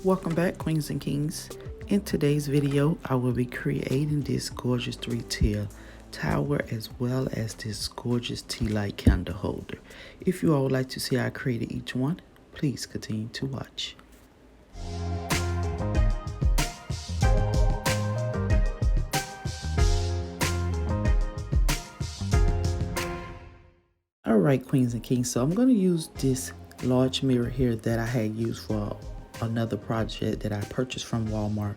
Welcome back, queens and kings. In today's video, I will be creating this gorgeous 3-tier tower as well as this gorgeous tea light candle holder. If you all would like to see how I created each one, please continue to watch. Alright, queens and kings, so I'm going to use this large mirror here that I had used for another project that I purchased from Walmart,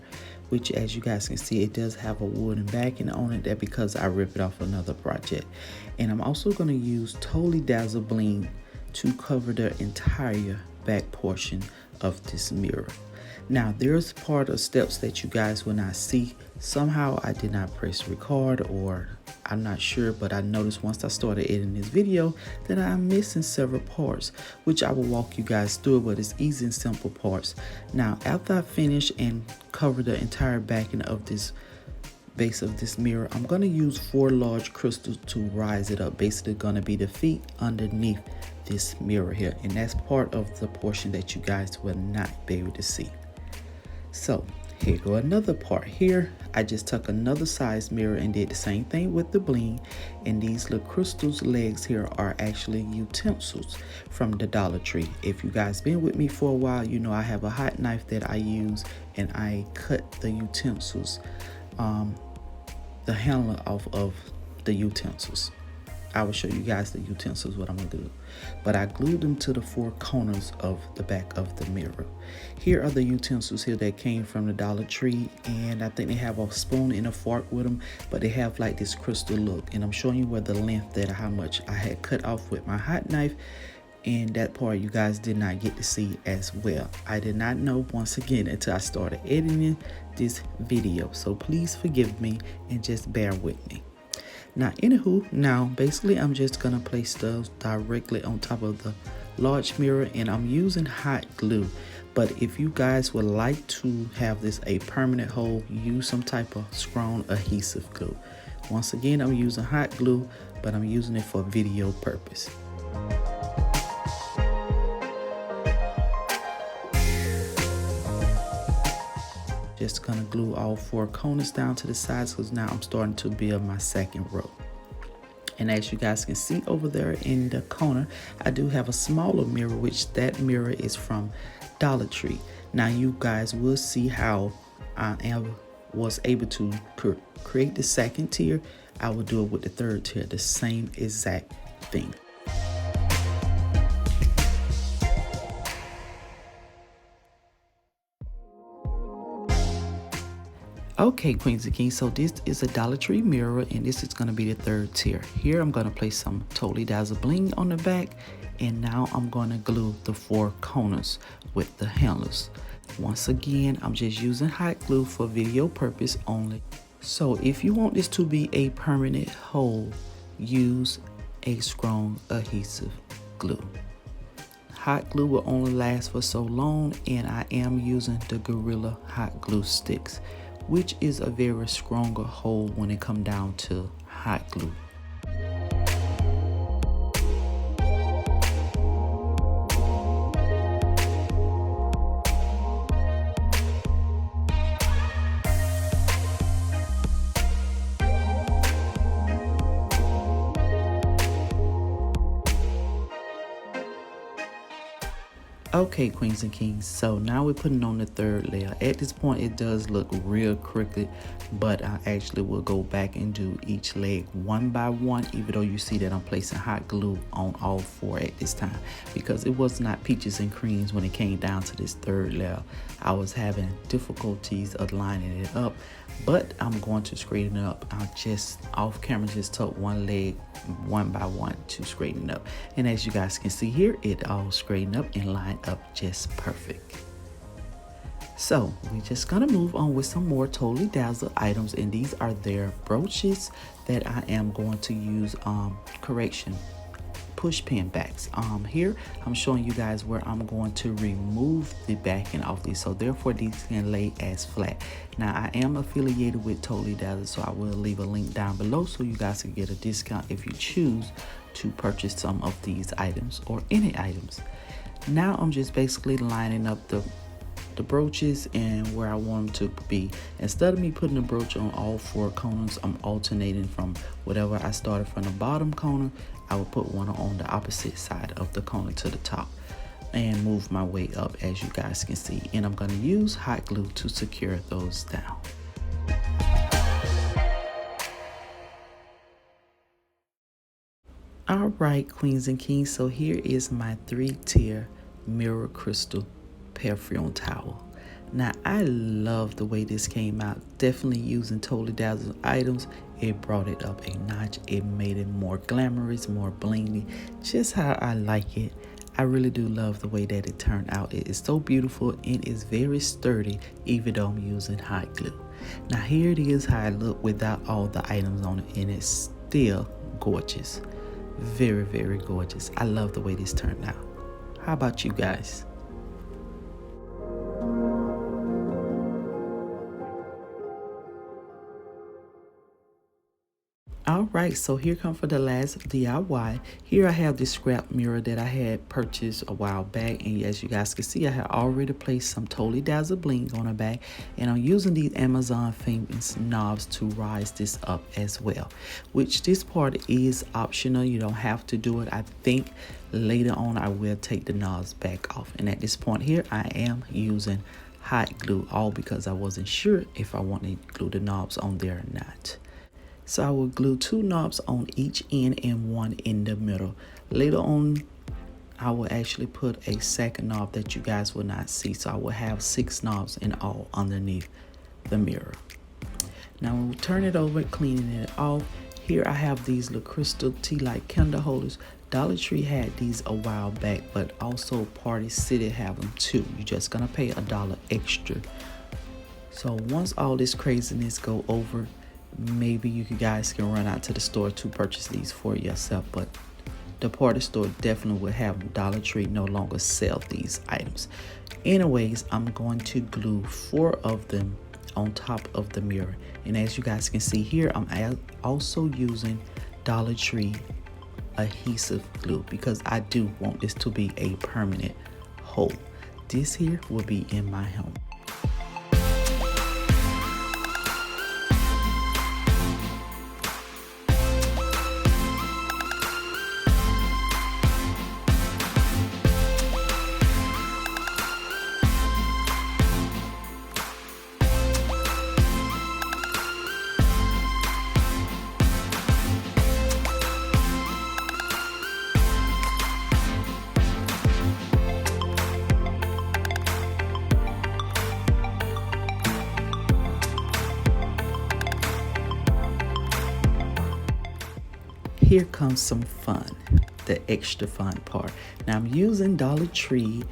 which, as you guys can see, it does have a wooden backing on it. That because I ripped it off another project. And I'm also going to use Totally Dazzled Bling to cover the entire back portion of this mirror. Now, there's part of steps that you guys will not see. Somehow I did not press record, or I'm not sure, but I noticed once I started editing this video that I'm missing several parts, which I will walk you guys through, but it's easy and simple parts. Now, after I finish and cover the entire backing of this base of this mirror, I'm going to use 4 large crystals to rise it up. Basically going to be the feet underneath this mirror here, and that's part of the portion that you guys will not be able to see. So here go another part. Here I just took another size mirror and did the same thing with the bling, and these little crystals legs here are actually utensils from the Dollar Tree. If you guys been with me for a while, you know I have a hot knife that I use and I cut the utensils, the handle off of the utensils. I will show you guys the utensils, what I'm gonna do. But I glued them to the 4 corners of the back of the mirror. Here are the utensils here that came from the Dollar Tree, and I think they have a spoon and a fork with them, but they have like this crystal look. And I'm showing you where the length that how much I had cut off with my hot knife, and that part you guys did not get to see as well. I did not know, once again, until I started editing this video. So please forgive me and just bear with me. Now, anywho, now basically I'm just gonna place those directly on top of the large mirror, and I'm using hot glue. But if you guys would like to have this a permanent hold, use some type of strong adhesive glue. Once again, I'm using hot glue, but I'm using it for video purpose. Just gonna glue all 4 corners down to the sides, because now I'm starting to build my second row. And as you guys can see over there in the corner, I do have a smaller mirror, which that mirror is from Dollar Tree. Now you guys will see how I was able to create the second tier. I will do it with the 3rd tier, the same exact thing. Okay, queens and kings, so this is a Dollar Tree mirror, and this is going to be the 3rd tier. Here I'm going to place some Totally Dazzled Bling on the back, and now I'm going to glue the 4 corners with the handles. Once again, I'm just using hot glue for video purpose only. So if you want this to be a permanent hold, use a strong adhesive glue. Hot glue will only last for so long, and I am using the Gorilla hot glue sticks, which is a very stronger hold when it comes down to hot glue. Okay, queens and kings, so now we're putting on the 3rd layer. At this point it does look real crooked, but I actually will go back and do each leg one by one, even though you see that I'm placing hot glue on all 4 at this time, because it was not peaches and creams when it came down to this 3rd layer. I was having difficulties of lining it up, but I'm going to straighten it up. I'll just off camera just tuck one leg one by one to straighten it up, and as you guys can see here, it all straightened up and lined up just perfect. So we're just gonna move on with some more Totally Dazzled items, and these are their brooches that I am going to use correction push pin backs. Here I'm showing you guys where I'm going to remove the backing off these, so therefore these can lay as flat. Now I am affiliated with Totally Dazzled, so I will leave a link down below so you guys can get a discount if you choose to purchase some of these items or any items. Now I'm just basically lining up the the brooches and where I want them to be. Instead of me putting the brooch on all 4 corners, I'm alternating from whatever I started from the bottom corner. I will put one on the opposite side of the corner to the top and move my way up, as you guys can see. And I'm going to use hot glue to secure those down. All right, queens and kings, so here is my 3-tier mirror crystal perfume towel. Now, I love the way this came out. Definitely using Totally Dazzled items. It brought it up a notch. It made it more glamorous, more blingy, just how I like it. I really do love the way that it turned out. It is so beautiful and is very sturdy, even though I'm using hot glue. Now, here it is how I look without all the items on it, and it's still gorgeous. Very, very gorgeous. I love the way this turned out. How about you guys? All right, so here come for the last DIY. Here I have this scrap mirror that I had purchased a while back, and as you guys can see, I had already placed some Totally Dazzled bling on the back, and I'm using these Amazon famous knobs to rise this up as well, which this part is optional. You don't have to do it. I think later on I will take the knobs back off, and at this point here I am using hot glue, all because I wasn't sure if I wanted to glue the knobs on there or not. So I will glue 2 knobs on each end and 1 in the middle. Later on, I will actually put a second knob that you guys will not see. So I will have 6 knobs in all underneath the mirror. Now we'll turn it over, cleaning it off. Here I have these little crystal tea light candle holders. Dollar Tree had these a while back, but also Party City have them too. You're just gonna pay $1 extra. So once all this craziness go over, maybe you guys can run out to the store to purchase these for yourself, but the party store definitely will have them. Dollar Tree no longer sell these items. Anyways, I'm going to glue 4 of them on top of the mirror, and as you guys can see here, I'm also using Dollar Tree adhesive glue because I do want this to be a permanent hold. This here will be in my home. Here comes some fun, the extra fun part. Now I'm using Dollar Tree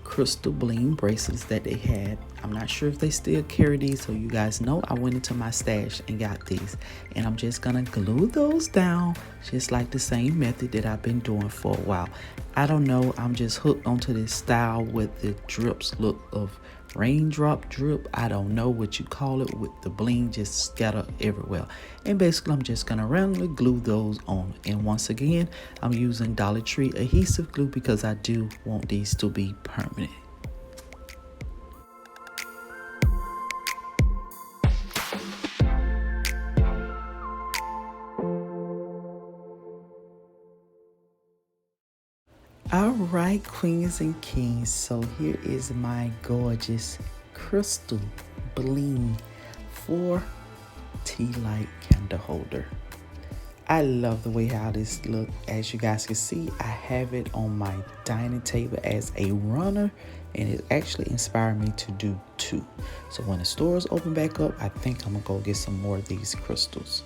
crystal bling bracelets that they had. I'm not sure if they still carry these, so you guys know I went into my stash and got these. And I'm just gonna glue those down, just like the same method that I've been doing for a while. I don't know, I'm just hooked onto this style with the drips look of raindrop drip. I don't know what you call it, with the bling just scattered everywhere. And basically I'm just gonna randomly glue those on. And once again, I'm using Dollar Tree adhesive glue because I do want these to be permanent. All right, queens and kings, so here is my gorgeous crystal bling 4 tea light candle holder. I love the way how this look. As you guys can see, I have it on my dining table as a runner, and it actually inspired me to do 2. So when the stores open back up, I think I'm gonna go get some more of these crystals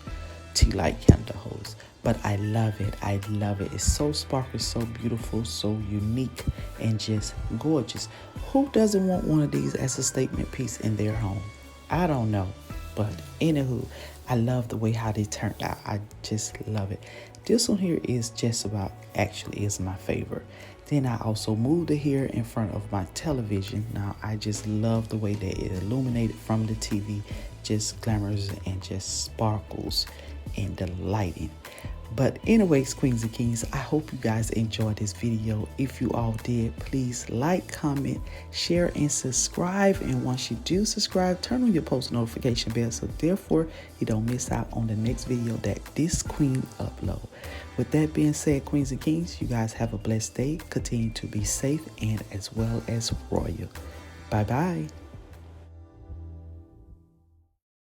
tea light candle holders. But I love it. I love it. It's so sparkly, so beautiful, so unique, and just gorgeous. Who doesn't want one of these as a statement piece in their home? I don't know. But anywho, I love the way how they turned out. I just love it. This one here is just about, actually is my favorite. Then I also moved it here in front of my television. Now I just love the way that it illuminated from the TV. Just glamorous and just sparkles in the lighting. But anyways, queens and kings, I hope you guys enjoyed this video. If you all did, please like, comment, share, and subscribe. And once you do subscribe, turn on your post notification bell so therefore you don't miss out on the next video that this queen upload. With that being said, queens and kings, you guys have a blessed day. Continue to be safe and as well as royal. Bye bye.